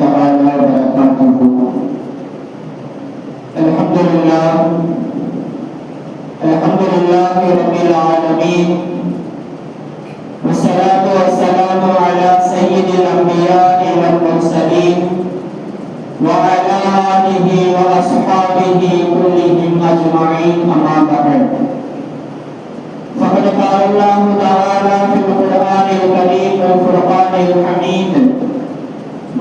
تعالى وبركاته. الحمد لله رب العالمين، والصلاة والسلام على سيد الأنبياء والمرسلين وعلى آله وأصحابه كلهم أجمعين، أما بعد. فقد قال الله تعالى في القرآن الكريم والفرقان الحميد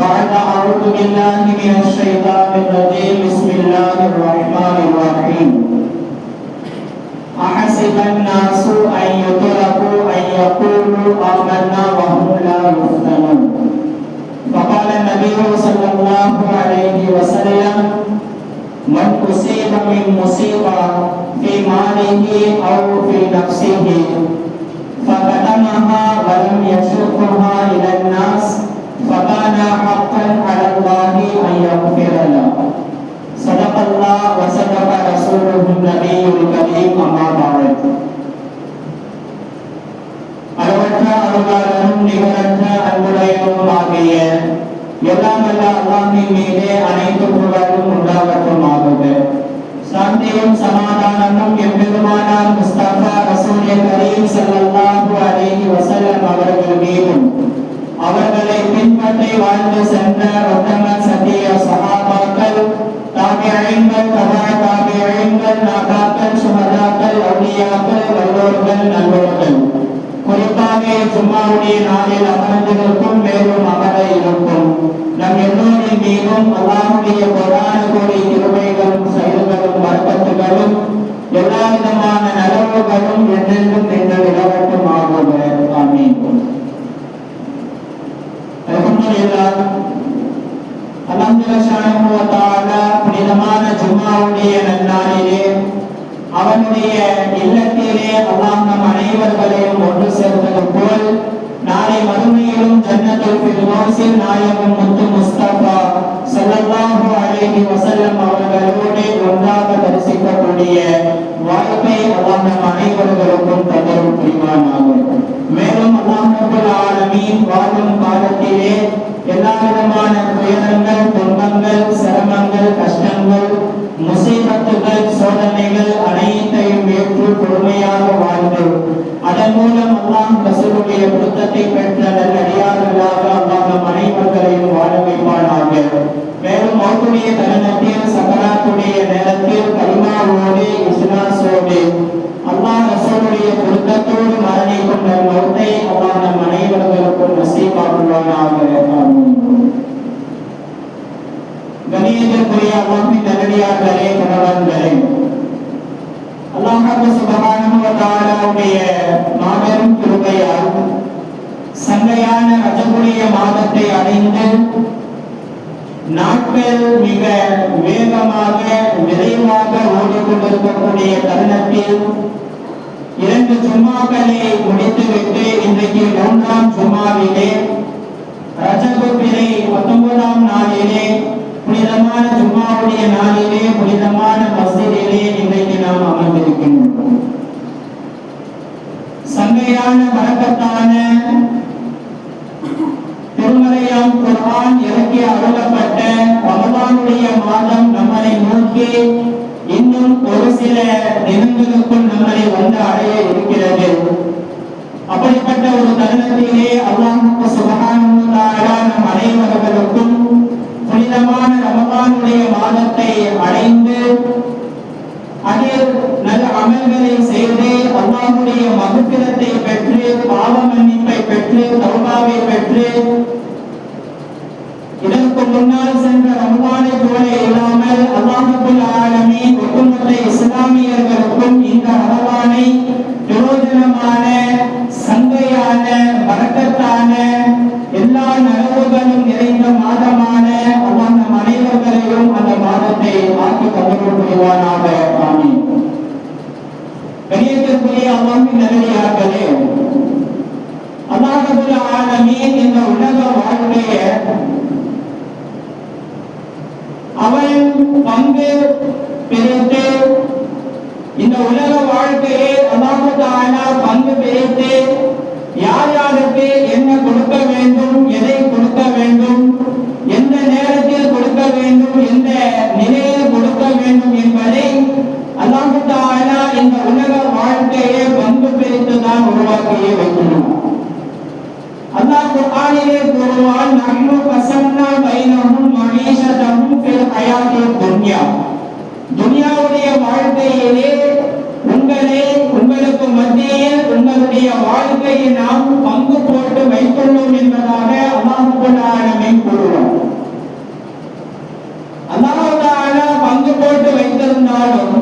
بعد أعوذ بالله من الشيطان الرجيم بسم الله الرحمن الرحيم. أحسب الناس أن يتركوا أن يقولوا آمنا وهم لا يفتنون. فقال النبي صلى الله عليه وسلم: من أصيب من مصيبة في ماله أو في نفسه فكتمها ولم يشقها إلى الناس فكان حقا على الله أن يغفر له. صدق الله وصدق رسوله النبي الكريم، أما بعد. அளவற்ற அருளாளரும் நிகரற்ற அன்புடையவரும் ஆகிய எல்லாம் வல்ல அல்லாஹ்வின் மீதே அனைத்து புகழும் உண்டாகட்டுமாக. சாந்தியும் சமாதானமும் எம்பெருமானார் முஸ்தபா ரசூல் கரீம் ஸல்லல்லாஹு அலைஹி வஸல்லம் அவர்கள் மீதும், அவர்களை பின்பற்றி வாழ்ந்து சென்ற உத்தம சத்திய சஹாபாக்கள், தாபிஈன்கள், தபா தாபிஈன்கள், நாதாக்கள், சுஹதாக்கள், அவுலியாக்கள், வல்லோர்கள், நல்லோர்கள், குறிப்பாக ஜும்மாவுடைய நாளில் அமர்ந்திருக்கும் மேலும் அமர இருக்கும் நம் எல்லோரின் மீதும் அல்லாஹ்வுடைய கோடான கோடி கிருபைகளும் செயல்களும் வர்க்கத்துகளும் எல்லா விதமான நலவுகளும் என்றென்றும் நின்று நிலவட்டும் ஆகுக. ஆமீன். அல்ஹம்துலில்லாஹ். அல்லாஹ் ஜல்லஷானஹு வ தஆலா புனிதமான ஜும்மாவுடைய நன்னாளிலே அவனுடைய இல்லத்திலே அல்லாஹ் நம் அனைவர்களையும் ஒன்று சேர்ந்தது போல் நாளை மறுமையிலும் ஜன்னத்துல் ஃபிர்தௌஸில் நாயகம் முத்து முஸ்தபா ஸல்லல்லாஹு அலைஹி வஸல்லம் அவர்களோடு ஒன்றாக தரிசிக்கக்கூடிய வாய்ப்பை அல்லாஹ் நம் அனைவர்களுக்கும் தந்தருள் புரிவானாக. மேலும் அல்லாஹ் ரப்பல் ஆலமீன் வாழும் காலத்திலே எல்லா விதமான துயரங்கள், துன்பங்கள், சிரமங்கள், கஷ்டங்கள், முசீபத்துகள், சோதனைகள் அனைத்தையும் ஏற்று பொறுமையாக வாழ்ந்து அதன் மூலம் அல்லாஹ் ரசூலுடைய பொருத்தத்தை பெற்ற நல்லடியார்களாக அல்லாஹ் நம் அனைவர்களையும் வாழ வைப்பானாக. மேலும் மௌத்துடைய தருணத்தில், சக்கராத்துடைய நேரத்தில் கலிமாவோடு இஸ்லாஸோடு அல்லாஹ் ரசூலுடைய பொருத்தத்தோடு மரணிக்கும் நம் மௌத்தை அல்லாஹ் நம் அனைவர்களுக்கும் நசீபாக்குவானாக. கணியத்திற்குரிய அல்லாஹ்வின் நல்லடியார்களே, கணவன்களே, அல்லாஹ் சுப்ஹானஹு வ தஆலாவுடைய மாபெரும் கிருபையால் சங்கையான ரஜபுடைய மாதத்தை அடைந்து நாட்கள் மிக வேகமாக விரைவாக ஓடிக்கொண்டிருக்கக்கூடிய தருணத்தில் 2 ஜும்மாக்களை முடித்துவிட்டு இன்றைக்கு 3ஆம் ஜும்மாவிலே ரஜபு பிறை 19ஆம் நாளிலே புனிதமான ஜும்மாவுடைய நாளிலே புனிதமான மஸ்ஜிதிலே இன்றைக்கு நாம் அமர்ந்திருக்கின்றோம். சங்கையான பரக்கத்தான திருமறையாம் குர்ஆன் இறக்கி அருளப்பட்ட ரமலானுடைய மாதம் நம்மை நோக்கி இன்னும் ஒரு சில தினங்களுக்குள் நம்மை வந்து அடைய இருக்கிறது. அப்படிப்பட்ட ஒரு தருணத்திலே அல்லாஹ் சுப்ஹானஹு வ தஆலா நம் அனைவர்களுக்கும் புனிதமான ரமலானுடைய மாதத்தை அடைந்து அதில் நல்ல அமல்களை செய்து அல்லாஹ்வுடைய மக்ஃபிரத்தை பெற்று, பாவ மன்னிப்பை பெற்று, தௌபாவை பெற்று இதற்கு முன்னால் சென்ற ரமலானை போல இல்லாமல் அல்லாஹ் ரப்பல் ஆலமீன் ஒட்டுமொத்த இஸ்லாமியர்களுக்கும் இந்த ரமலானை பிரயோஜனமான, சங்கையான, பரக்கத்தான, எல்லா நலவுகளும் நிறைந்த மாதமான அல்லாஹ் நம் அனைவர்களையும் அந்த மாதத்தை ஆக்கி தந்தருள் புரிவானாக. ஆமீன். கணியத்திற்குரிய அல்லாஹ்வின் நல்லடியார்களே, அல்லாஹ் ரப்பல் ஆலமீன் இந்த உலக வாழ்க்கையை அவன் பங்கு பிரித்து, இந்த உலக வாழ்க்கையை அல்லாஹ் தஆலா பங்கு பிரித்து யார் யாருக்கு என்ன கொடுக்க வேண்டும், எதை கொடுக்க வேண்டும், எந்த அல்லாஹ் உருவாக்கியே வைத்துள்ளான். அல்லாஹ் குர்ஆனிலே கூறுவான், நஹ்னு கஸம்னா பைனஹும் மஈஷதஹும் ஃபில் ஹயாத்தித் துன்யா. துன்யாவுடைய வாழ்க்கையிலே உங்களுக்கு மத்தியில் உங்களுடைய வாழ்க்கையை நாம் பங்கு போட்டு வைத்துள்ளோம் என்பதாக அல்லாஹ் ரப்பல் ஆலமீன் கூறுவார். அல்லாஹ் தஆலா பங்கு போட்டு வைத்திருந்தாலும்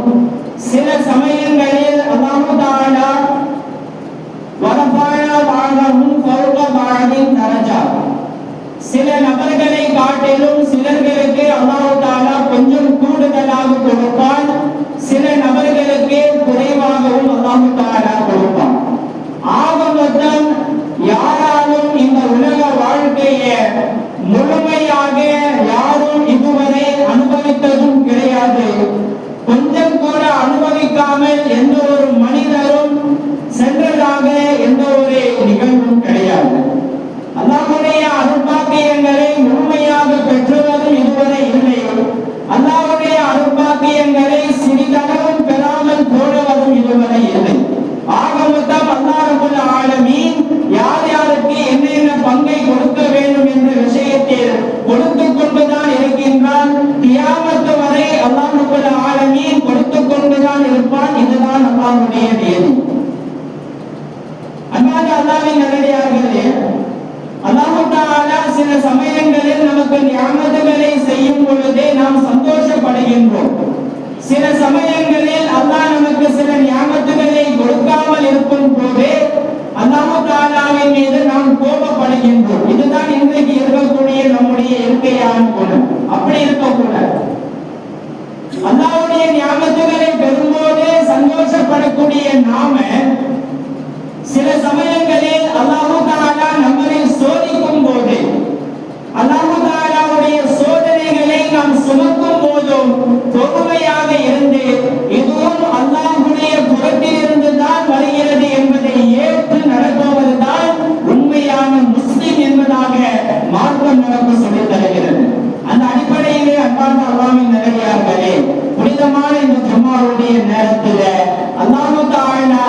சில சமயங்களில் அல்லாஹ் தஆலா வரஃபஅனா பஅதஹும் ஃபௌக பஅதின் தரஜா, சில நபர்களை காட்டிலும் சிலர்களுக்கு அல்லாஹ் தஆலா கொஞ்சம் கூடுதலாக கொடுப்பான், சில நபர்களுக்கு குறைவாகவும் அல்லாஹ் தஆலா கொடுப்பான். ஆக மொத்தம் யாராலும் இந்த உலக வாழ்க்கையை முழுமையாக யாரும் இதுவரை அனுபவித்ததும் கிடையாது. கொஞ்சம் கூட அனுபவிக்காமல் எந்த ஒரு மனிதரும் சென்றதாக எந்த ஒரு நிகழ்வும் கிடையாது. அல்லாஹ்வுடைய அருட்பாக்கியங்களை முழுமையாக பெற்றவரும் இதுவரை இல்லை. அல்லாஹ்வுடைய அருட்பாக்கியங்களை சிறிதளவும் பெறாமல் போனவரும் இதுவரை இல்லை. ஆக மொத்தம் அல்லாஹ் ரப்பல் ஆலமீன் யார் யாருக்கு என்னென்ன பங்கை கொடுக்க வேண்டும் என்ற விஷயத்தில் கொடுத்துக் கொண்டுதான் இருக்கின்றான். கியாமத் வரை அல்லாஹ் ரப்பல் ஆலமீன் கொடுத்துக் கொண்டுதான் இருப்பான். இதுதான் அல்லாஹ்வுடைய நியதி. அன்பான அல்லாஹ்வின் நல்லடியார்களே, அல்லாஹ் தஆலா சில சமயங்களில் நமக்கு நியமத்துகளை செய்யும் பொழுதே நாம் சந்தோஷப்படுகின்றோம். சில சமயங்களில் அல்லாஹ் நமக்கு சில நியமத்துகளை கொடுக்காமல் இருக்கும் போதே அல்லாஹ் தஆலாவின் மீது நாம் கோபப்படுகின்றோம். இதுதான் இன்றைக்கு இருக்கக்கூடிய நம்முடைய இயற்கையான குணம். அப்படி இருக்கக்கூடாது. அல்லாஹ்வுடைய நியமத்துகளை பெறும்போது சந்தோஷப்படக்கூடிய நாம சில சமயங்களில் அல்லாஹ் தஆலா நம்மை சோதிக்கும் போது, அல்லாஹ் தஆலாவுடைய சோதனைகளை நாம் சுமக்கும் போதும் பொறுமையாக இருந்து இதுவும் அல்லாஹ்வுடைய புறத்திலிருந்து தான் வருகிறது என்பதை ஏற்று நடப்பவர்தான் உண்மையான முஸ்லிம் என்பதாக மார்க்கம் நமக்கு சொல்லித் தருகிறது. அந்த அடிப்படையிலே அன்பான அல்லாஹ்வின் நல்லடியார்களே, புனிதமான இந்த ஜும்மாவுடைய நேரத்தில் அல்லாஹ் தஆலா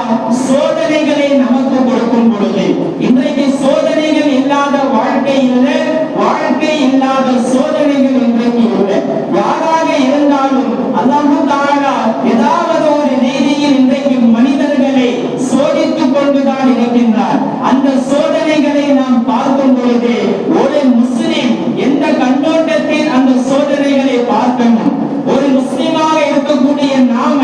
சோதனைகளை நமக்கு கொடுக்கும் பொழுது, இன்றைக்கு சோதனைகள் இல்லாத வாழ்க்கை இல்லை, வாழ்க்கை இல்லாத சோதனைகள் இன்றைக்கு இல்லை. யாராக இருந்தாலும் அல்லாஹ் தஆலா ஏதாவது ஒரு ரீதியில் இன்றைக்கு மனிதர்களை சோதித்துக் கொண்டுதான் இருக்கின்றார். அந்த சோதனைகளை நாம் பார்க்கும் பொழுது ஒரு முஸ்லிம் எந்த கண்ணோட்டத்தில் அந்த சோதனைகளை பார்க்கணும், ஒரு முஸ்லிமாக இருக்கக்கூடிய நாம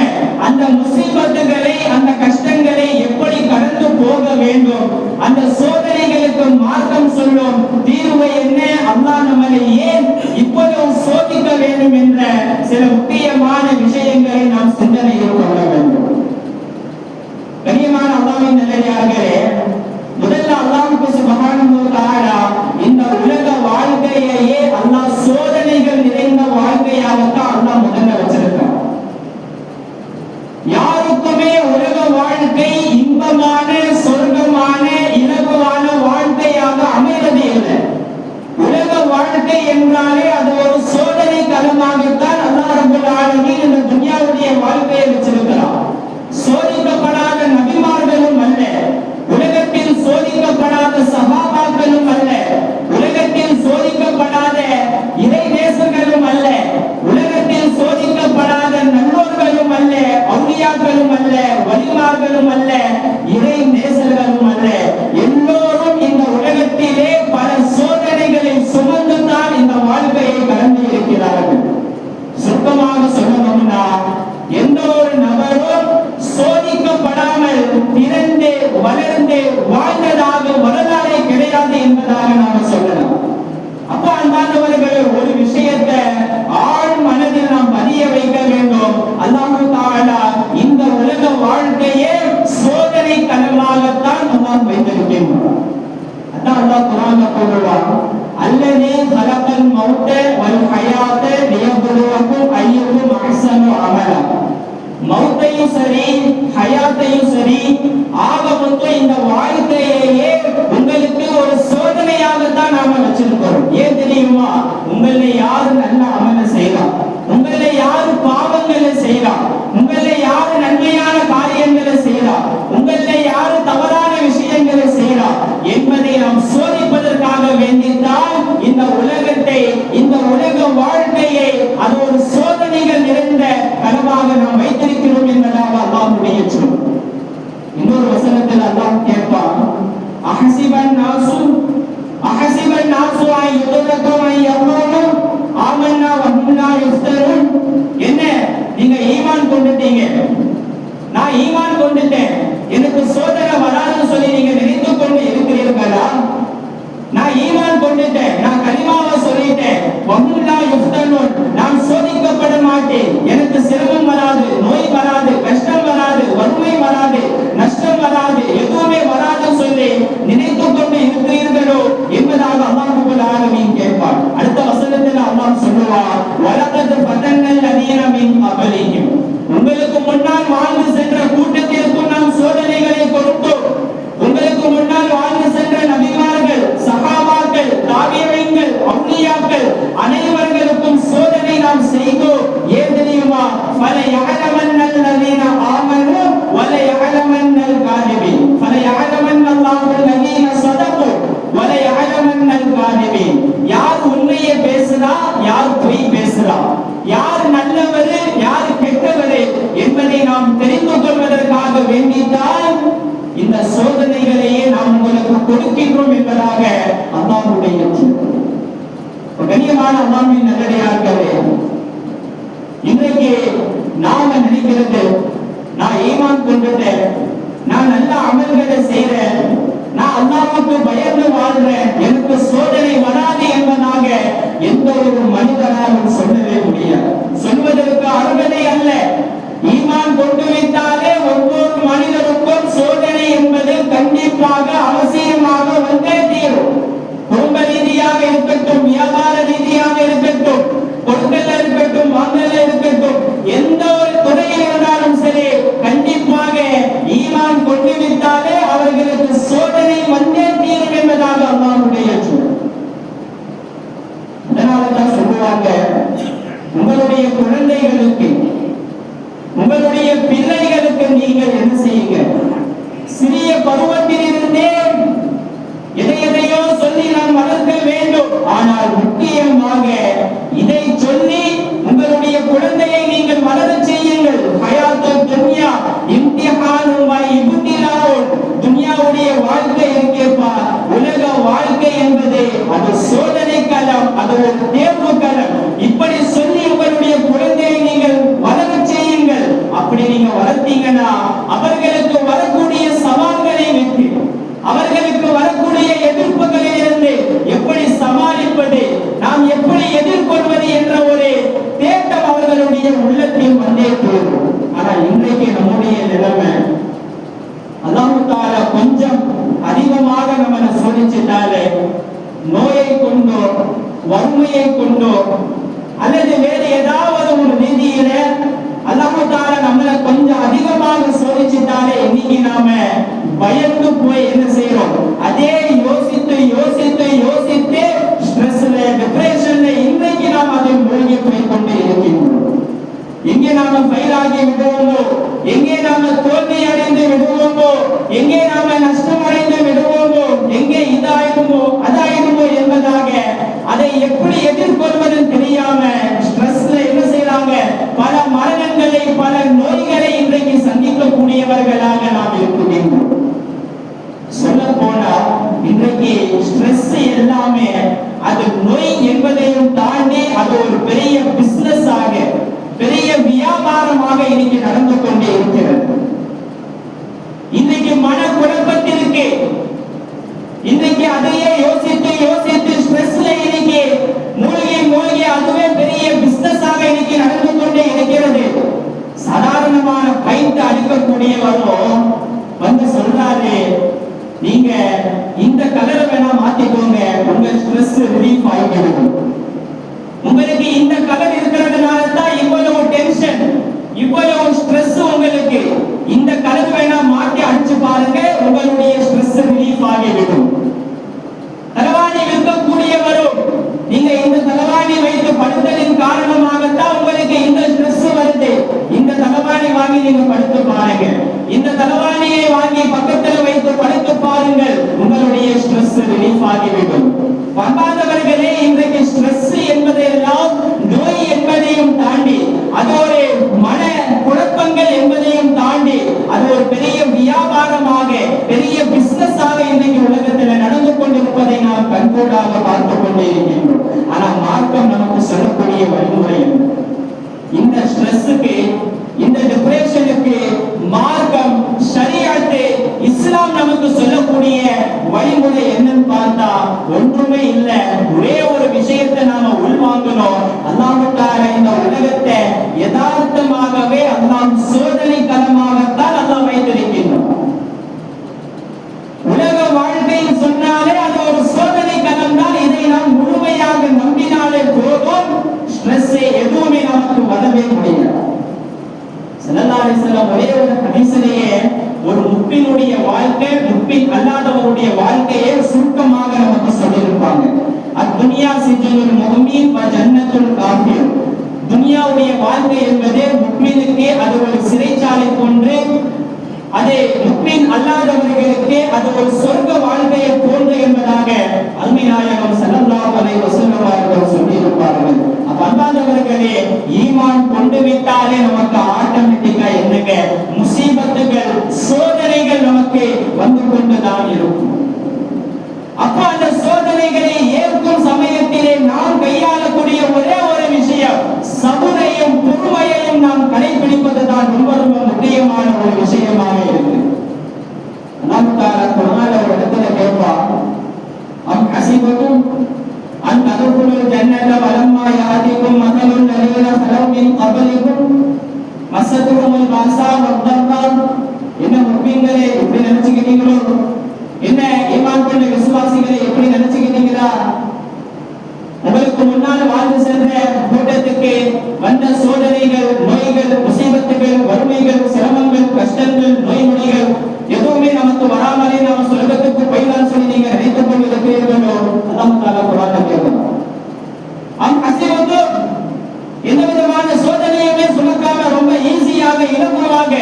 அந்த முசீபத்துகளை அந்த கஷ்டங்களை எப்படி கடந்து போக வேண்டும், அந்த சோதனைகளுக்கு மார்க்கம் சொல்லும் தீர்வு என்ன, அல்லாஹ் நம்மை ஏன் இப்போது சோதிக்க வேண்டும் என்ற சில முக்கியமான விஷயங்களை நாம் சிந்தனையில் கொள்ள வேண்டும். கண்ணியமான அல்லாஹ்வின் நல்லடியார்களே, முதல்ல அல்லாஹ் சுப்ஹானஹு வ தஆலா இந்த உலக வாழ்க்கையையே அல்லாஹ் சோதனைகள் நிறைந்த வாழ்க்கையாகத்தான் அல்லாஹ் முதல்ல வச்சிருக்கான். யாருக்குமே உலக வாழ்க்கை இன்பமான சொர்க்கமான இலகுவான வாழ்க்கையாக அமைவது இல்லை. உலக வாழ்க்கை என்றாலே அது ஒரு சோதனை களமாகத்தான் அல்லாஹ் ரப்பல் ஆலமீன் இந்த துன்யாவுடைய வாழ்க்கையை வச்சிருக்கிறான். சோதிக்கப்படாத நபிமார்களும் அல்ல, உலகத்தில் சோதிக்கப்படாத சஹாபாக்களும் அல்ல, உலகத்தில் சோதிக்கப்படாத இறை நேசர்களும் அல்ல, உலகத்தில் சோதிக்கப்படாத நல்லோர்களும் அல்ல, அவுலியாக்களும் அல்ல, வலிமார்களும் அல்ல, இறை நேசர்களும் அல்ல. எல்லோரும் இந்த உலகத்திலே பல சோதனைகளை சுமந்துதான் இந்த வாழ்க்கையை கடந்து இருக்கிறார்கள். சுருக்கமாக சொல்லணும்னா, எந்த ஒரு நபரும் சோதிக்கப்படாமல் பிறந்து வளர்ந்து வாழ்ந்ததாக வரலாறே கிடையாது என்பதாக நாம சொல்லலாம். அப்ப அன்பானவர்களே, ஒரு விஷயத்தை ஆழ் மனதில் நாம் பதிய வைக்க வேண்டும். அல்லாஹ் தஆலா இந்த உலக வாழ்க்கையே சோதனை களமாகத்தான் அல்லாஹ் வைத்திருக்கின்றான். அதான் அல்லாஹ் குர்ஆன்ல கூறுவான், அல்லதீ கலகல் மௌத வல் ஹயாத லியப்லுவக்கும் அய்யுக்கும் அஹ்ஸனு அமலா. மௌத்தையும் சரி ஹயாத்தையும் சரி, ஆக மொத்தம் இந்த வாழ்க்கையே உங்களுக்கு ஒரு சோதனையாகத்தான் நாம வச்சிருக்கிறோம். ஏன் தெரியுமா? உங்களை யாரு நல்ல அமல செய்யலாம், உங்களை யாரு பாவங்களை செய்யலாம், உங்களை யாரு நன்மையான காரியங்களை செய்யலாம், உங்களை யாரு தவறான இந்த உலக வாழ்க்கையை அது ஒரு சோதனைகள் நிறைந்த களமாக நாம் வைத்திருக்கிறோம் என்பதாக அல்லாஹ்வுடைய சொல். இன்னொரு வசனத்தில் அல்லாஹ் கேட்பான், அஹஸிபன் நாசு ஐ யுத்ரகு ஐ யகூலு ஆமன்னா வ ஹும் லா யுஃப்தரூன். என்ன, நீங்க ஈமான் கொண்டுட்டீங்க, நான் ஈமான் கொண்டுட்டேன், எனக்கு சோதனை வராதுன்னு சொல்லி நீங்க நினைத்து கொண்டு இருக்கிறீர்களா? நான் ஈமான் கொண்டுட்டேன், நான் கலிமாவை சொல்லிட்டேன், வஹும் லா யுஃப்தரூன், நான் சோதிக்கப்பட மாட்டேன், எனக்கு சிரமம் வராது, நோய் வராது, கஷ்டம் வராது, வறுமை வராது, நஷ்டம் வராது, எதுவுமே வராதுன்னு சொல்லி நினைத்து கொண்டு இருக்கிறீர்களோ என்பதாக அல்லாஹ் ரப்பல் ஆலமீன் கேட்பார். அடுத்த வசனத்தில் அல்லாஹ் சொல்லுவார், வலகத் ஃபதன்னல் லதீன மின் கப்லிஹிம், உங்களுக்கு முன்னால் வாழ்ந்து சென்ற கூட்டத்திற்கு நாம் சோதனைகளை கொடுத்தோம். உங்களுக்கு முன்னால் வாழ்ந்து சென்ற நபிமார்கள், சஹாபாக்கள், தாபிஈன்கள், அவுலியாக்கள் அனைவர்களுக்கும் சோதனை நாம் செய்தோம். ஏன் தெரியுமா? ஃபல யஅலமன்னல் லதீன ஆமனு வல யஅலமன்னல் காதிபீன், ஃபல யஅலமன்னல்லாஹுல் லதீன ஸதகு வல யஅலமன்னல் காதிபீன். யார் உண்மையை பேசுறா, யார் பொய் பேசுறா, யார் நல்லவர், யார் கெட்டவர் என்பதை நாம் தெரிந்து கொள்வதற்காக வேண்டித்தான் இந்த சோதனைகளையே நாம் உங்களுக்கு கொடுக்கின்றோம் என்பதாக அல்லாஹ்வுடைய கண்ணியமான அல்லாஹ்வின் நல்லடியார்களே, இன்றைக்கு நாம நினைக்கிறது, நான் ஈமான் கொண்டுட்டேன், நான் நல்ல அமல்களை செய்றேன், நான் அல்லாஹ்வுக்கு பயந்து வாழ்றேன், எனக்கு சோதனை வராது என்பதாக எந்த ஒரு மனிதனாலும் சொல்லவே முடியாது. சொல்வதற்கு அருகதை அல்ல. ஈமான் கொண்டு விட்டாலே ஒவ்வொரு மனிதருக்கும் சோதனை என்பது கண்டிப்பாக அவசியமாக வந்தே தீரும். குடும்ப ரீதியாக இருக்கட்டும், வியாபார ரீதியாக இருக்கட்டும், பொருட்கள் இருக்கட்டும், வாங்கல இருக்கட்டும், எந்த ஒரு துறையில் இருந்தாலும் சரி, கண்டிப்பாக ஈமான் கொண்டு விட்டாலே அவர்களுக்கு சோதனை வந்தே தீரும் என்பதாக அல்லாஹ்வுடைய சொல். அதனாலதான் சொல்லுவாங்க, உங்களுடைய குழந்தைகளுக்கு, உங்களுடைய பிள்ளைகளுக்கு நீங்கள் என்ன செய்யுங்க, சிறிய பருவத்திலிருந்தே எதையோ சொல்லி நாம் வளர்க்க வேண்டும். ஆனால் முக்கியமாக இதை சொல்லி உங்களுடைய குழந்தையை நீங்கள் வளர செய்யுங்கள். ஹயாத்து துன்யா இம்திஹானும் வ இப்திலாஉன், துன்யாவுடைய வாழ்க்கை இருக்கேப்பா, உலக வாழ்க்கை என்பது அது சோதனை களம், அது ஒரு தேர்வு களம். இப்படி சொல்லி உங்களுடைய குழந்தையை நீங்கள் வளர செய்யுங்கள். அப்படி நீங்க வளர்த்தீங்கன்னா அவர்களுக்கு வரக்கூடிய சவால்களை வெற்றி, அவர்களுக்கு வரக்கூடிய எதிர்ப்புகளில் இருந்து எப்படி சமாளிப்பது, நாம் எப்படி எதிர்கொள்வது என்ற ஒரு தேட்டம் அவர்களுடைய உள்ளத்தில் வந்தே தோன்றும். ஆனால் இன்றைக்கு நம்முடைய நிலைமை, அல்லாஹ் தஆலா கொஞ்சம் அதிகமாக நம்மளை சோதிச்சிட்டாலே, நோயை கொண்டோ, வறுமையை கொண்டோ, அல்லது வேறு ஏதாவது ஒரு ரீதியில அல்லாஹ் தஆலா நம்மளை கொஞ்சம் அதிகமாக சோதிச்சிட்டாலே, இன்னைக்கு நாம பயந்து போய் என்ன செய்யறோம், அதே யோசித்து யோசித்து யோசித்து ஸ்ட்ரெஸ்ல, டிப்ரெஷன்ல இன்றைக்கு நாம் அதை மூழ்கி போய் கொண்டு இருக்கின்றோம். எங்கே நாம ஃபெயில் ஆகி விடுவோமோ, எங்கே நாம தோல்வி அடைந்து விடுவோமோ, எங்கே நாம நஷ்டம் அடைந்து விடுவோமோ, எங்கே இதாயிடுமோ அதாயிடுமோ என்பதாக அதை எப்படி எதிர்கொள்வது தெரியாம ஸ்ட்ரெஸ்ல என்ன செய்யறாங்க, பல மரணங்களை, பல நோய்களை இன்றைக்கு சந்திக்கக்கூடியவர்களாக நாம் இருக்கின்றோம். சொல்ல போனா இன்றைக்கு ஸ்ட்ரெஸ் எல்லாமே அது நோய் என்பதையும் தாண்டி அது ஒரு பெரிய பிசினஸ் ஆக, பெரிய வியாபாரமாக இன்னைக்கு நடந்து கொண்டே இருக்கிறது. இன்னைக்கு மன குழப்பத்திற்கு, இன்னைக்கு அதையே யோசித்து யோசித்து ஸ்ட்ரெஸ்ல இன்னைக்கு மூழ்கி மூழ்கி அதுவே பெரிய பிசினஸ் ஆக இன்னைக்கு நடந்து கொண்டே இருக்கிறது. சாதாரணமான பைண்ட் அடிக்கக்கூடியவரும் வந்து சொல்றாரு, நீங்க இந்த கலரை வேணா மாத்திக்கோங்க, உங்க ஸ்ட்ரெஸ் ரிலீஃப் ஆகிடும். உங்களுக்கு இந்த கலர் இருக்கிறதுனால தான் இவ்வளவு டென்ஷன், இவ்வளவு ஸ்ட்ரெஸ் உங்களுக்கு. இந்த கலர் வேணா மாத்தி அடிச்சு பாருங்க, உங்களுடைய ஸ்ட்ரெஸ் ரிலீஃப் ஆகிவிடும். தலைவாணி விற்கக்கூடியவரும், நீங்க இந்த தலைவாணி வைத்து படுத்தலின் காரணமாகத்தான் உங்களுக்கு இந்த ஸ்ட்ரெஸ் வருது, இந்த தலைவாணி வாங்கி நீங்க படுத்து பாருங்க, இந்த தலைவாணியை வாங்கி பக்கத்தில் வைத்து படுத்து பாருங்கள், உங்களுடைய ஸ்ட்ரெஸ் ரிலீஃப் ஆகிவிடும். வந்தாதவர்களே, இன்றைக்கு ஸ்ட்ரெஸ் என்பதை வைரஸாக இன்னைக்கு உலகத்தில் நடந்து கொண்டிருப்பதை நாம் கண்கூடாக பார்த்து கொண்டே இருக்கின்றோம். ஆனா மார்க்கம் நமக்கு சொல்லக்கூடிய வழிமுறை இந்த ஸ்ட்ரெஸ்ஸுக்கு, இந்த டிப்ரெஷனுக்கு மார்க்கம், ஷரியத், இஸ்லாம் நமக்கு சொல்லக்கூடிய வழிமுறை என்னன்னு பார்த்தா ஒன்றுமே இல்லை. ஒரே ஒரு விஷயத்தை நாம உள்வாங்கணும். அல்லாஹ் தஆலா இந்த உலகத்தை யதார்த்தமாகவே அல்லாஹ் சோதனை களமாகத்தான் அல்லாஹ் வைத்திருக்கின்றான். உலக வாழ்க்கை சொன்னாலே அது ஒரு சோதனை களம் தான். இதை நாம் முழுமையாக நம்பினாலே போதும், ஸ்ட்ரெஸ் எதுவுமே நமக்கு வரவே முடியாது. ஸல்லல்லாஹு அலைஹி வஸல்லம் ஒரே ஒரு ஹதீஸிலேயே ஒரு முஃமினுடைய வாழ்க்கை, முஃமின் அல்லாதவருடைய வாழ்க்கையை சுருக்கமாக நமக்கு சொல்லியிருப்பாங்க. அத்துன்யா சிஜ்னுல் முஃமின் வ ஜன்னத்துல் காஃபிர். துன்யாவுடைய வாழ்க்கை என்பது முஃமினுக்கு அது ஒரு சிறைச்சாலை போன்று, அதே முஃமின் அல்லாதவர்களுக்கு அது ஒரு சொர்க்க வாழ்க்கையை போன்று என்பதாக அருமை நாயகம் ஸல்லல்லாஹு அலைஹி வஸல்லம் அவர்கள் சொல்லியிருப்பார்கள். அப்ப அல்லாதவர்களே, ஈமான் கொண்டு விட்டாலே நமக்கு ஆட்டோமேட்டிக்கா என்னங்க முசீபத்துகள், சோதனைகள் நமக்கு வந்து கொண்டுதான் இருக்கும். அப்ப அந்த சோதனைகளை ஏற்கும் சமயத்திலே நாம் கையாளக்கூடிய ஒரே ஒரு விஷயம், சபுரையும் பொறுமையையும் நாம் கடைபிடிப்பதுதான் ரொம்ப ரொம்ப முக்கியமான ஒரு விஷயமாக இருக்கு. அல்லாஹ் தஆலா குர்ஆன்ல ஒரு இடத்துல கேட்பான், அம் ஹஸிபதும் அன் ததுகுலுல் ஜன்னத வலம்மா யாதிகும் மஸலுல் லதீன ஃபலவ் மின் கப்லிகும் மஸதுஹுல் பாஸா வத்தர்ரா. என்ன முஃமின்களே, எப்படி நினைச்சுக்கிட்டீங்களோ, என்ன ஈமான் கொண்ட விசுவாசிகளை எப்படி நினைச்சுக்கிட்டீங்களா? உங்களுக்கு முன்னால் வாழ்ந்து சென்ற கூட்டத்துக்கு வந்த சோதனைகள், நோய்கள், முசீபத்துகள், வறுமைகள், சிரமங்கள், கஷ்டங்கள், நோய் நொடிகள் எதுவுமே நமக்கு வராமலே நாம சொர்க்கத்துக்கு போய்தான் சொல்லி நீங்க நினைத்துக் கொண்டிருக்கிறீர்களோ? அல்லாஹ் தஆலா குர்ஆன்ல கேட்கிறார், அம் ஹஸிபது, எந்த விதமான சோதனையுமே சுமக்காம ரொம்ப ஈஸியாக, இலகுவாக,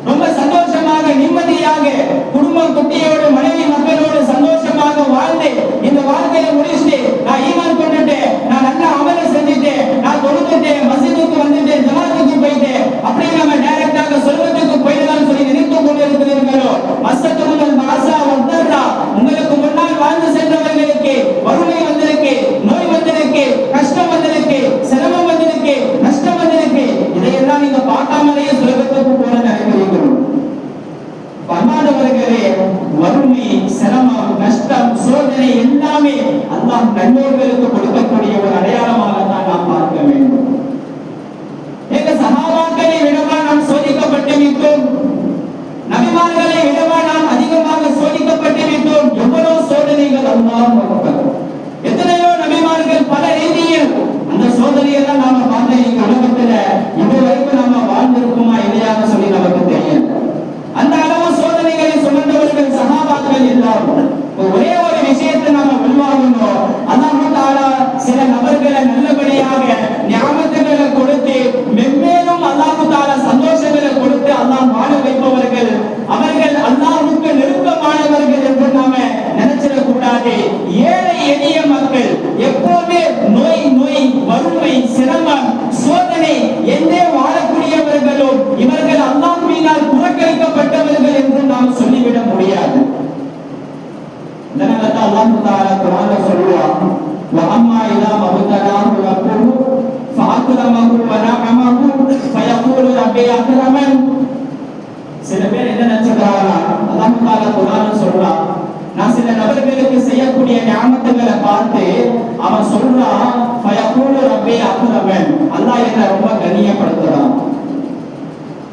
ரொம்ப சந்தோஷமாக, நிம்மதியாக, குடும்பம் குட்டியோடு, மனைவி மக்களோடு சந்தோஷமாக வாழ்ந்து இந்த வாழ்க்கையை முடிச்சுட்டு நான் ஈமான் கொண்டுட்டேன், நான் நல்ல அமலை செஞ்சுட்டேன், நான் தொழுதுட்டேன், மஸ்ஜிதுக்கு வந்துட்டேன், ஜமாத்துக்கு போயிட்டேன், அப்படியே நம்ம டைரக்டாக சொர்க்கத்துக்கு போயிடலாம்னு சொல்லி நினைத்துக் கொண்டிருக்கிறீர்களோ? மஸ்ஸதுல் பாஸா வத்தர்ரா. உங்களுக்கு முன்னால் வாழ்ந்து சென்றவர்களுக்கு வறுமை வந்திருக்கு, நோய் வந்திருக்கு, கஷ்டம் வந்திருக்கு, சிரமம் வந்திருக்கு, நஷ்டம் வந்திருக்கு. இதையெல்லாம் நீங்க பார்க்காமலேயே சொர்க்கத்துக்கு போன நினைக்கிறீர்கள். பரமானவர்களே, வறுமை, சிரமம், நஷ்டம், சோதனை எல்லாமே அல்லாஹ் நல்லோர்களுக்கு கொடுக்கக்கூடிய ஒரு அடையாளமாக தான் நாம் பார்க்க வேண்டும். எங்க சஹாபாக்களை விடவா நாம் சோதிக்கப்பட்டு விட்டோம்? நபிமார்களை விடவா நாம் அதிகமாக சோதிக்கப்பட்டு விட்டோம்? எவ்வளவு சோதனைகள்! அல்லாஹ் அக்பர். எத்தனையோ நபிமார்கள் பல ரீதியில் அந்த சோதனையெல்லாம் நாம பார்த்த இந்த உலகத்துல இதுவரைக்கும் நாம வாழ்ந்திருக்குமா இல்லையான்னு சொல்லி நமக்கு தெரியும். அந்த அளவு சோதனைகளை சுமந்தவர்கள் சஹாபாக்கள் எல்லாரும். ஒரே ஒரு விஷயத்தை நாம உள்வாங்கணும். அல்லாஹ் தஆலா சில நபர்களை நல்லபடியாக நியாமத்துகளை கொடுத்து, மென்மேலும் அல்லாஹ் தஆலா சந்தோஷங்களை கொடுத்து அல்லாஹ் வாழ வைப்பவர்கள், அவர்கள் அல்லாஹ்வுக்கு நெருக்கமானவர்கள் என்று நாம நினைச்சிடக் கூடாது. ஏழை எளிய மக்கள் எப்போதுமே நோய், வறுமை, சிரமம், சோதனை என்றே வாழக்கூடியவர்களோ இவர்கள் அல்லாஹ்வினால் புறக்கணிக்கப்பட்டவர்கள் என்று நாம் சொல்லிவிட முடியாது. இதனால அல்லாஹ் தஆலா குர்ஆன்ல சொல்றான், வஅம்மா இதா மப்தலாஹு ரப்புஹு ஃபஅக்ரமஹு வனஅமஹு ஃபயகூலு ரப்பி அக்ரமன். சில பேர் என்ன நினைச்சுக்கிறாங்க, அல்லாஹ் தஆலா குர்ஆன்ல சொல்றான், நான் சில நபர்களுக்கு செய்யக்கூடிய நியாமத்துகளை பார்த்து அவன் சொல்றான், ஃபயகூலு ரப்பி அக்ரமன், அல்லாஹ் என்னை ரொம்ப கண்ணியப்படுத்துறான்.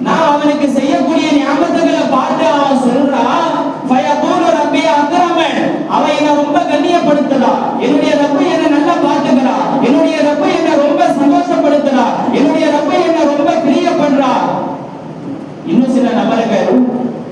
நான் அவனுக்கு செய்யக்கூடிய நியாமத்துகளை பார்த்து அவன் சொல்றான், ஃபயகூலு ரப்பி அக்ரமன், அவன் என்னை ரொம்ப கண்ணியப்படுத்துறான், என்னுடைய ரப்பு என்னை நல்லா பார்த்துக்கிறான், என்னுடைய ரப்பு என்னை ரொம்ப சந்தோஷப்படுத்துறான், என்னுடைய ரப்பு என்னை ரொம்ப பிரியப்படுறான். இன்னும் சில நபர்கள்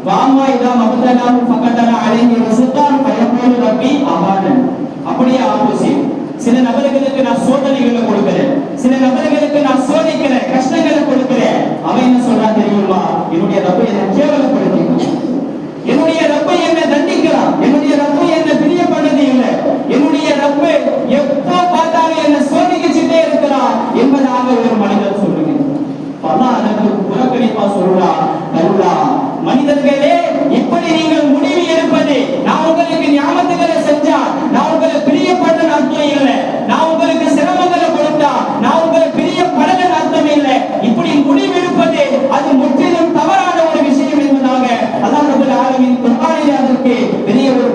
வாமா இதா மப்தலாஹு ஃபகதர அலைஹி ரிஸ்கான் ஃபயகூலு ரப்பி அஹானன். அப்படியே ஆப்போசிட். சில நபர்களுக்கு நான் சோதனைகளை கொடுக்கிறேன், சில நபர்களுக்கு நான் சோதிக்கிறேன், கஷ்டங்களை கொடுக்கிறேன். அவன் என்ன சொல்றான் தெரியுமா? என்னுடைய ரப்பு என்னை கேவலப்படுத்திக்கிறான், என்னுடைய ரப்பு என்னை தண்டிக்கிறான், என்னுடைய ரப்பு என்னை பிரியப்படுறது இல்லை, என்னுடைய ரப்பு எப்போ பார்த்தாலும் என்னை சோதிக்கிட்டே இருக்கிறான் என்பதாக ஒரு மனிதன் சொல்லுங்க. அல்லாஹ் அதற்கு புறக்கணிப்பா சொல்றான், அல்லாஹ் மனிதர்களே, இப்படி நீங்கள் முடிவு எடுப்பது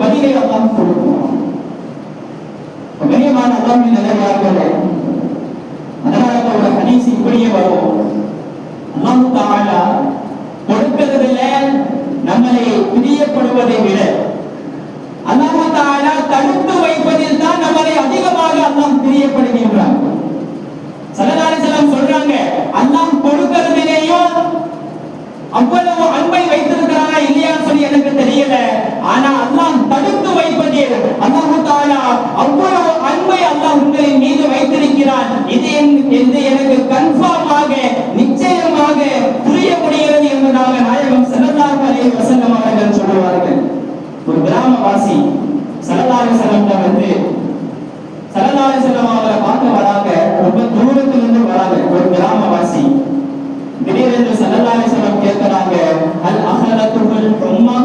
பதிலை அல்லாஹ் கொடுப்பான். கண்ணியமான அல்லாஹ்வின் நல்லடியார்களே, அதனால ஒரு ஹதீஸ் இப்படியே வரும். அல்லாஹ் தஆலா கொடுக்கிறதுல நம்மளை பிரியப்படுவதை விட அல்லாஹ் தஆலா தடுத்து வைப்பதில் தான் நம்மளை அதிகமாக அல்லாஹ் பிரியப்படுகின்றான். ஸல்லல்லாஹு அலைஹி வஸல்லம் சொல்றாங்க, அல்லாஹ் கொடுக்கிறதிலேயும் அவ்வளவு அன்பை வைத்திருக்கிறானா இல்லையான்னு சொல்லி எனக்கு தெரியல. ஆனா அல்லாஹ் தடுத்து வைப்பதில் அல்லாஹ் தஆலா அவ்வளவு அன்பை அல்லாஹ் உங்களின் மீது வைத்திருக்கிறான். இது எனக்கு கன்ஃபார்மாக நிச்சயமாக புரிய முடிகிறது என்பதாக நாயகம் ஸல்லல்லாஹு அலைஹி வஸல்லம் அவர்கள் சொல்வார்கள். ஒரு கிராமவாசி ஸல்லல்லாஹு அலைஹி வஸல்லம் வந்து ஸல்லல்லாஹு அலைஹி வஸல்லம் அவரை பார்க்க வராங்க. ரொம்ப தூரத்துல இருந்து வராங்க. ஒரு கிராமவாசி திடீரென்று ஸல்லல்லாஹு அலைஹி வஸல்லம் கேட்கிறாங்க, அல் அஹலத்துல் உம்மா,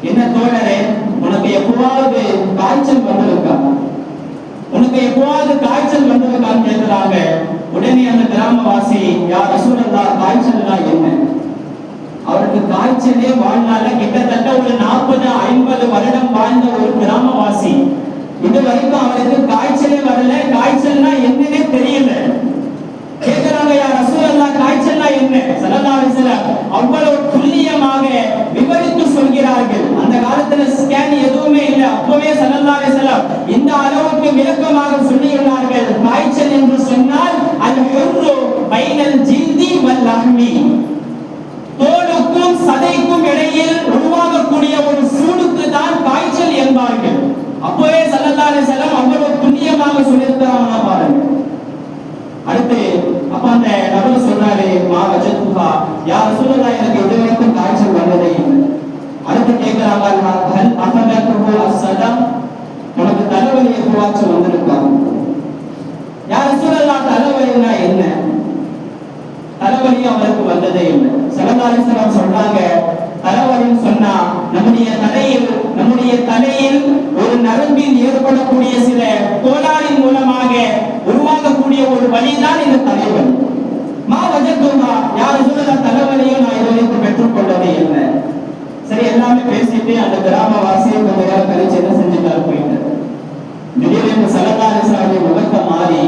என்ன தோழரே, உனக்கு எப்பவாவது காய்ச்சல் வந்திருக்கா? உனக்கு எப்பவாவது காய்ச்சல் வந்திருக்கான்னு கேட்கிறாங்க. உடனே அந்த கிராமவாசி, யா ரசூலல்லாஹ், காய்ச்சல்னா என்ன? அவருக்கு காய்ச்சலே வாழ்நாள கிட்டத்தட்ட ஒரு 40-50 வருடம் வாழ்ந்த ஒரு கிராமவாசி. இது வரைக்கும் அவருக்கு காய்ச்சலே வரல. காய்ச்சல்னா என்னன்னே தெரியல. கேட்கிறாங்க, யா ரசூலல்லாஹ், காய்ச்சல்னா என்ன? ஸல்லல்லாஹு அலைஹி வஸல்லம் அவ்வளவு துல்லியமாக விவரித்து சொல்கிறார்கள். அந்த காலத்துல ஸ்கேன் எதுவுமே இல்லை. அப்பவே ஸல்லல்லாஹு அலைஹி வஸல்லம் இந்த அளவுக்கு விளக்கமாக சொல்லியுள்ளார்கள். காய்ச்சல் என்று சொன்னால் அல் ஹுர்ரு பைனல் ஜில்தி வல் லஹ்மி, தோலுக்கும் சதைக்கும் இடையில் உருவாகக்கூடிய ஒரு சூடுக்கு தான் காய்ச்சல் என்பார்கள். அப்பவே ஸல்லல்லாஹு அலைஹி வஸல்லம் அவ்வளவு துல்லியமாக சொல்லியிருக்கிறாங்க பாருங்க. அடுத்து அப்ப அந்த நபர் சொல்றாரு, மா வஜத்துஹா, யா ரசூலல்லாஹ், எனக்கு இதுவரைக்கும் காய்ச்சல் வந்ததே இல்லை. அடுத்து கேட்கிறாங்க, ஹல் அஃபதத்துஹு அஸ்ஸதம், உனக்கு தலைவலி எப்பவாச்சும் வந்திருக்கா? யா ரசூலல்லாஹ், தலைவலினா என்ன? தலைவலியும் அவருக்கு வந்ததே இல்லை. ஸல்லல்லாஹு அலைஹி வஸல்லம் சொல்றாங்க, தலைவலின்னு சொன்னா நம்முடைய தலையில் ஒரு நரம்பில் ஏற்படக்கூடிய சில கோளாறின் மூலமாக உருவாகக்கூடிய ஒரு வலிதான் இந்த தலைவலி. மா வஜத்துஹா, யா ரசூலல்லாஹ், தலைவலியும் நான் இதுவரைக்கும் பெற்றுக் கொண்டதே இல்லை. சரி, எல்லாமே பேசிட்டு அந்த கிராமவாசியை கொஞ்ச நேரம் கழிச்சு என்ன செஞ்சுட்டாரு, போயிட்டாரு. திடீரென்று ஸல்லல்லாஹு அலைஹி வஸல்லம் முகத்தை மாறி,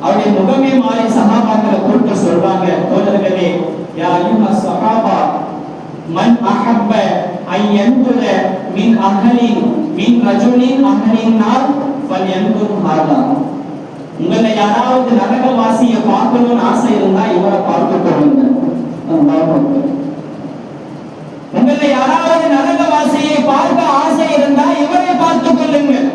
அவருடைய முகமே மாறி சஹாபாக்களை கூப்பிட்டு சொல்றாங்க, தோழர்களே, யா அய்யுஹா ஸஹாபா, மன் அஹப்ப அன் யன்துர மின் அஹலின் மின் ரஜுலின் அஹலின் நார் ஃபல்யன்துர் ஹாதா. உங்களை யாராவது நரகவாசியை பார்க்கணும்னு ஆசை இருந்தா இவரை பார்த்து கொள்ளுங்க. உங்களை யாராவது நரகவாசியை பார்க்க ஆசை இருந்தா இவரை பார்த்துக் கொள்ளுங்கள்.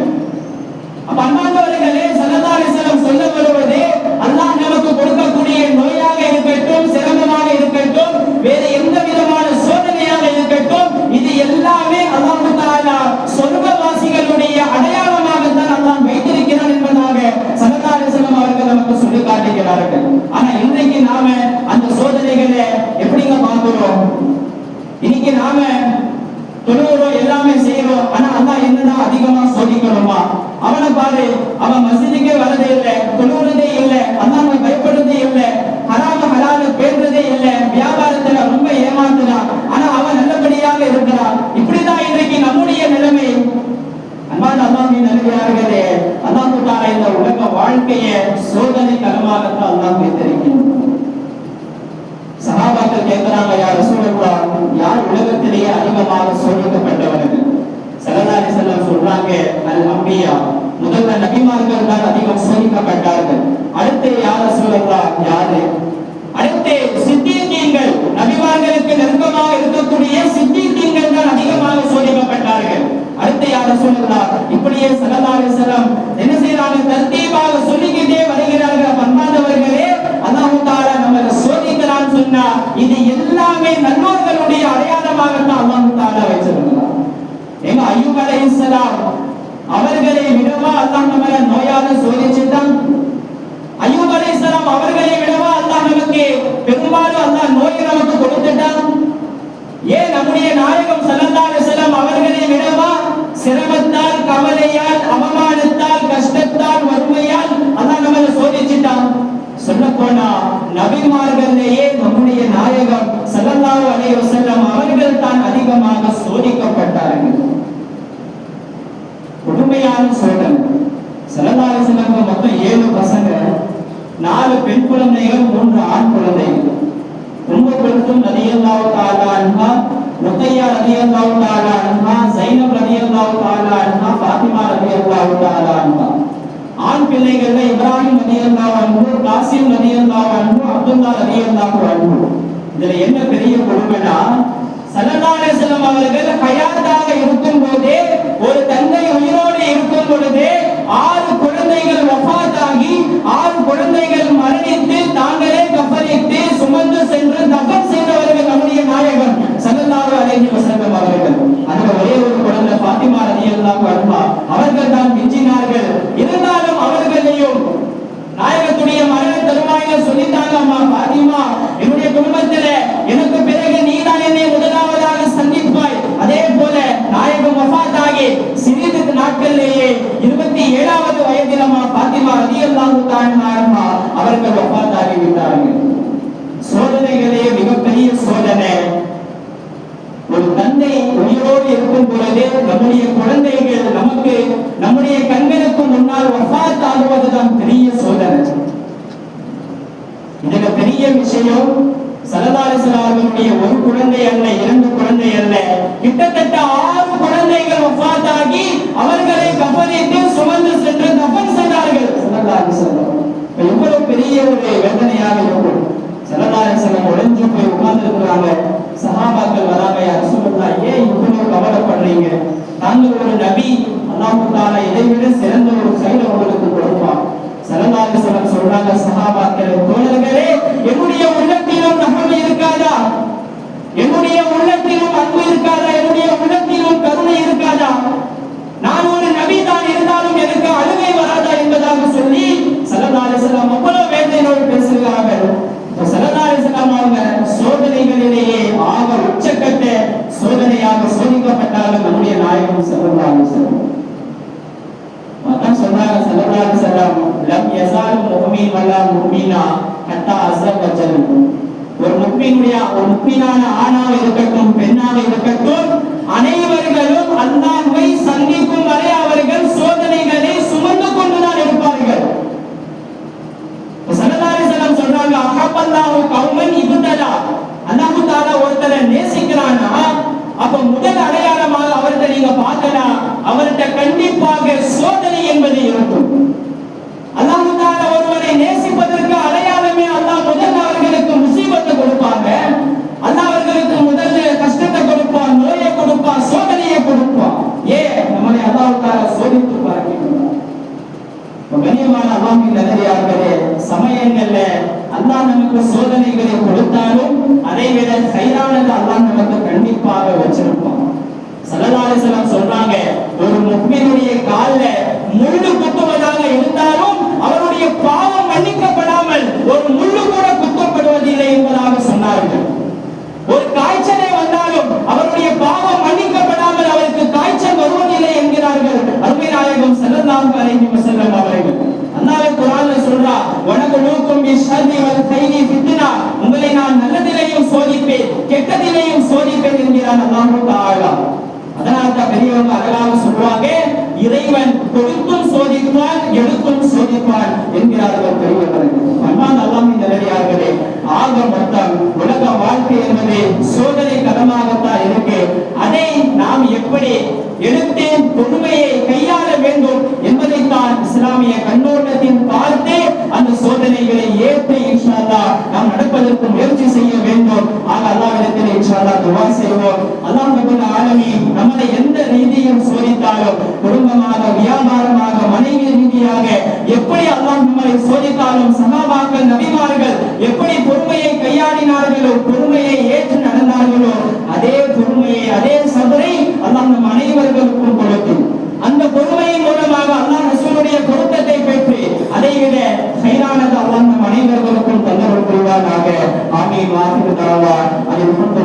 அப்ப அன்பார்ந்தவர்களே, ஸல்லல்லாஹு அலைஹி வஸல்லம் சொல்ல வருவது, அல்லாஹ் நமக்கு கொடுக்கக்கூடிய நோயாக இருக்கட்டும், சிரமமாக இருக்கட்டும், வேற எந்த விதமான சோதனையாக இருக்கட்டும், இது எல்லாமே அல்லாஹ் தஆலா சொர்க்கவாசிகளுடைய அடையாளமாகத்தான் அல்லாஹ் வைத்திருக்கிறான் என்பதாக ஸல்லல்லாஹு அலைஹி வஸல்லம் அவர்கள் நமக்கு சொல்லி காட்டுகிறார்கள். ஆனா இன்றைக்கு நாம அந்த சோதனைகளை எப்படிங்க பார்க்கிறோம்? இன்னைக்கு நாம தொழுகிறோம், எல்லாமே செய்யறோம். ஆனா அல்லாஹ் என்னதான் அதிகமா சோதிக்கணுமா? அவனை பாரு, அவன் மஸ்ஜிதுக்கே வரதே இல்லை, தொழுகிறதே இல்லை, அல்லாஹ்வை பயப்படுறதே இல்லை, ஹராம ஹலால பேசுறதே இல்லை, வியாபாரத்துல ரொம்ப ஏமாத்துறான், ஆனா அவன் நல்லபடியாக இருக்கிறான். இப்படிதான் இன்றைக்கு நம்முடைய நிலைமை. அன்பான அல்லாஹ்வின் நல்லடியார்களே, அல்லாஹ் தஆலா இந்த உலக வாழ்க்கையை சோதனை களமாகத்தான் அல்லாஹ் வைத்திருக்கிறான். சஹாபாக்கள் கேட்கிறாங்க, யா ரசூலல்லாஹ், யார் உலகத்திலேயே அதிகமாக சோதிக்கப்பட்டவர்கள்? ஸல்லல்லாஹு அலைஹி வஸல்லம் சொல்றாங்க, அல் அம்பியா, முதல்ல நபிமார்கள் தான் அதிகம் சோதிக்கப்பட்டார்கள். அடுத்து யா ரசூலல்லாஹ், யாரு? அடுத்து சித்தீகீன்கள், நபிமார்களுக்கு நெருக்கமாக இருக்கக்கூடிய சித்தீகீன்கள் தான் அதிகமாக சோதிக்கப்பட்டார்கள். அடுத்து யா ரசூலல்லாஹ், இப்படியே ஸல்லல்லாஹு அலைஹி வஸல்லம் என்ன செய்றாங்க, தர்த்தீபாக சொல்லிக்கிட்டே வருகிறார்கள். அன்பார்ந்தவர்களே, அல்லாஹ் தஆலா நம்மளை சோதிக்கிறான்னு சொன்னா இது எல்லாமே நல்லோர்களுடைய அடையாளமாகத்தான் அல்லாஹ் தஆலா வச்சிருக்கிறார். எங்க அய்யூப் அலைஹிஸ்ஸலாம் அவர்களை விடவா அல்லாஹ் நம்மளை நோயால சோதிச்சுட்டான்? அய்யூப் அலைஹிஸ்ஸலாம் அவர்களை விடவா அல்லாஹ் நமக்கு பெரும்பாலும் அல்லாஹ் நோயை நமக்கு கொடுத்துட்டான்? ஏன் நம்முடைய நாயகம் ஸல்லல்லாஹு அலைஹி வஸல்லம் அவர்களை விடவா சிரமத்தால், கவலையால், அவமானத்தால், கஷ்டத்தால், வறுமையால் அல்லாஹ் நம்மளை சோதிச்சுட்டான்? சொல்ல போனா நபிமார்களையே நம்முடைய நாயகம் ஸல்லல்லாஹு அலைஹி வஸல்லம் அவர்கள் தான் அதிகமாக சோதிக்கப்பட்டார்கள். கடுமையான சோதனை. ஸல்லல்லாஹு அலைஹி வஸல்லம் மொத்தம் 7 பசங்க, 4 பெண் குழந்தைகள், 3 ஆண் குழந்தைகள். உம்மு குல்தும் ரலியல்லாஹு தஆலா அன்ஹா, ருக்கையா ரலியல்லாஹு தஆலா அன்ஹா, ஸைனப் ரலியல்லாஹு தஆலா அன்ஹா, ஃபாத்திமா ரலியல்லாஹு தஆலா அன்ஹா. ஆண் பிள்ளைகள்ல இப்ராஹிம் ரலியல்லாஹு அன்ஹு, காசிம் ரலியல்லாஹு அன்ஹு, அப்துல்லா ரலியல்லாஹு அன்ஹு. இதுல என்ன பெரிய கொடுமைனா, ஸல்லல்லாஹு அலைஹி வஸல்லம் அவர்கள் ஹயாத்தாக இருக்கும் போதே, ஒரு தந்தை உயிரோடு இருக்கும் பொழுதே 6 குழந்தைகள் வஃபாத் ஆகி 6 குழந்தைகள் மரணித்து தாங்களே கஃபனிட்டு சுமந்து சென்று தஃபன் செய்தவர்கள் நம்முடைய நாயகன் ஸல்லல்லாஹு அலைஹி வஸல்லம் அவர்கள். அதுல ஒரே ஒரு குழந்தை ஃபாத்திமா ரலியல்லாஹு அன்ஹா அவர்கள் தான் மிஞ்சினார்கள். இருந்தாலும் அவர்களையும் நாயகத்துடைய மரண தருவாயில சொல்லிட்டாங்க, அம்மா ஃபாத்திமா, என்னுடைய குடும்பத்தில எனக்கு பிறகு நீதான் என்னை முதலாவதாக சந்திப்பாய். அதே போல நாயகம் வஃபாத் ஆகி சிறிது நாட்களிலேயே 27வது வயதில் அம்மா ஃபாத்திமா ரலியல்லாஹு தஆலா அன்ஹா அவர்கள் வஃபாத் ஆகிவிட்டார்கள். சோதனைகளே மிகப்பெரிய சோதனை. ஒரு தந்தை உயிரோடு இருக்கும் பொழுதே நம்முடைய குழந்தைகள் நமக்கு நம்முடைய கண்களுக்கு முன்னால் வஃபாத் ஆகுவதுதான் பெரிய சோதனை. இதுல பெரிய விஷயம், ஸல்லல்லாஹு அலைஹி வஸல்லம் அவர்களுடைய ஒரு குழந்தை அல்ல, 2 குழந்தை அல்ல, கிட்டத்தட்ட 6 குழந்தைகள் வஃபாத் ஆகி அவர்களை கஃபனிட்டு சுமந்து சென்று தஃபன் செய்தார்கள் ஸல்லல்லாஹு அலைஹி வஸல்லம். எவ்வளவு பெரிய ஒரு வேதனையாக இருக்கும். ஸல்லல்லாஹு அலைஹி வஸல்லம் உடைஞ்சு போய் உட்கார்ந்து இருக்கிறாங்க. சஹாபாக்கள் வராங்க, யா ரசூலுல்லாஹ், ஏன் இவ்வளவு கவலைப்படுறீங்க? தாங்கள் ஒரு நபி, அல்லாஹ் தஆலா இதை விட சிறந்த ஒரு கைல உங்களுக்கு கொடுப்பான். ஸல்லல்லாஹு அலைஹி வஸல்லம் சொல்றாங்க, சஹாபாக்களே, தோழர்களே, என்னுடைய உள்ளத்திலும் ரஹ்மத் இருக்காதா? என்னுடைய உள்ளத்திலும் அன்பு இருக்காதா? என்னுடைய உள்ளத்திலும் கருணை இருக்காதா? நான் ஒரு நபி தான், இருந்தாலும் எனக்கு அழுகை வராதா என்பதாக சொல்லி ஸல்லல்லாஹு அலைஹி வஸல்லம் அவ்வளவு வேதனையோடு பேசுகிறார்கள். ஸல்லல்லாஹு அலைஹி வஸல்லம் அவங்க சோதனைகளிலேயே ஆக உச்சக்கட்ட சோதனையாக சோதிக்கப்பட்டார்கள் நம்முடைய நாயகம் ஸல்லல்லாஹு அலைஹி வஸல்லம். அதான் சொன்னாங்க ஸல்லல்லாஹு அலைஹி வஸல்லம், லம் யஸால் முஃமின் வலா முஃமினா ஹத்தா அஸவஜல். ஒரு முஃமினான ஆணாக இருக்கட்டும் பெண்ணாக இருக்கட்டும், அனைவர்களும் அல்லாஹ்வை சந்திக்கும் வரை அவர்கள் சோதனைகளை சுமந்து கொண்டுதான் இருப்பார்கள். ஸல்லல்லாஹு அலைஹி வஸல்லம் சொல்றாங்க, அஹப்பல்லாஹு கௌமன் இப்தலா. அல்லாஹ் தஆலா ஒருத்தரை நேசிக்கிறானா, அப்ப முதல் அடையாளமாக அவர்கிட்ட நீங்க பார்க்கலாம், அவர்கிட்ட கண்டிப்பாக சோதனை என்பது இருக்கும். அல்லாஹ் தஆலா ஒருவரை நேசிப்பதற்கு அடையாளமே அல்லாஹ் முதல் அவர்களுக்கு முசீபத்தை கொடுப்பாங்க, அல்லாஹ் அவர்களுக்கு முதல்ல கஷ்டத்தை கொடுப்பான், நோயை கொடுப்பான், சோதனையை கொடுப்பான். நம்மளை அல்லாஹ் தஆலா சோதித்து பார்க்கிறார். கண்ணியமான அல்லாஹ்வின் நல்லடியார்களே, சமயங்கள்ல அல்லாஹ் நமக்கு சோதனைகளை கொடுத்தாலும் அதை விட கைரானது அல்லாஹ் நமக்கு கண்டிப்பாக வச்சிருப்பான். ஸல்லல்லாஹு அலைஹி வஸல்லம் சொல்றாங்க, ஒரு முஃமினுடைய கால்ல முள்ளு குத்துவதாக இருந்தாலும் அவருடைய பாவம் மன்னிக்கப்படாமல் ஒரு முள்ளு கூட குத்தப்படுவதில்லை என்பதாக சொன்னார்கள். ஒரு காய்ச்சலே வந்தாலும் அவருடைய பாவம் மன்னிக்கப்படாமல் அவருக்கு காய்ச்சல் வருவதில்லை என்கிறார்கள் அருமை நாயகம் ஸல்லல்லாஹு அலைஹி வஸல்லம் அவர்கள். அல்லாஹ் குர்ஆன்ல சொல்றா, வனகுலுக்கும் பிஷ்ஷர்ரி வல் கைரி ஃபித்னா, உங்களை நான் நல்லதிலேயும் சோதிப்பேன் கெட்டதிலேயும் சோதிப்பேன் என்கிறார் அல்லாஹ் தஆலா. அதனால தான் பெரியவங்க அழகாக சொல்வாங்க, இறைவன் கொடுத்தும் சோதிப்பான் எடுத்தும் சோதிப்பான் என்கிறார்கள் பெரியவர்கள். அன்பான அல்லாஹ்வின் நல்லடியார்களே, ஆக மொத்தம் உலக வாழ்க்கை என்பது சோதனை களமாகத்தான் இருக்கு. அதை நாம் எப்படி எடுத்து பொறுமையை கையாள வேண்டும் என்பதைத்தான் இஸ்லாமிய கண்ணோட்டத்தில் பார்த்து அந்த சோதனைகளை ஏற்று இன்ஷா அல்லாஹ் நாம் நடப்பதற்கு முயற்சி செய்ய வேண்டும். ஆக அல்லாஹ்விடத்தில் இன்ஷா அல்லாஹ் துஆ செய்வோம். அல்லாஹ் ரப்பல் ஆலமீன் நம்மை எந்த ரீதியில் சோதித்தாலும், குடும்பமாக, வியாபாரமாக, மனைவி ரீதியாக எப்படி அல்லாஹ் நம்மை சோதித்தாலும், சஹாபாக்கள் நபிமார்கள் எப்படி பொறுமையை கையாடினார்களோ, பொறுமையை ஏற்று நடந்தார்களோ, அதே பொறுமையை அதே சபரை அல்லாஹ் நம் அனைவருக்கும் கொடுத்து அந்த பொறுமையின் மூலமாக அல்லாஹ் ரசூலுடைய பொருத்தத்தை பெற்று அதை விட கைரானது அல்லாஹ் நம் அனைவருக்கும் தந்தருள் புரிவானாக. ஆமீன். வாஹிரு தஅவா அல்ஹம்துலில்லாஹ்.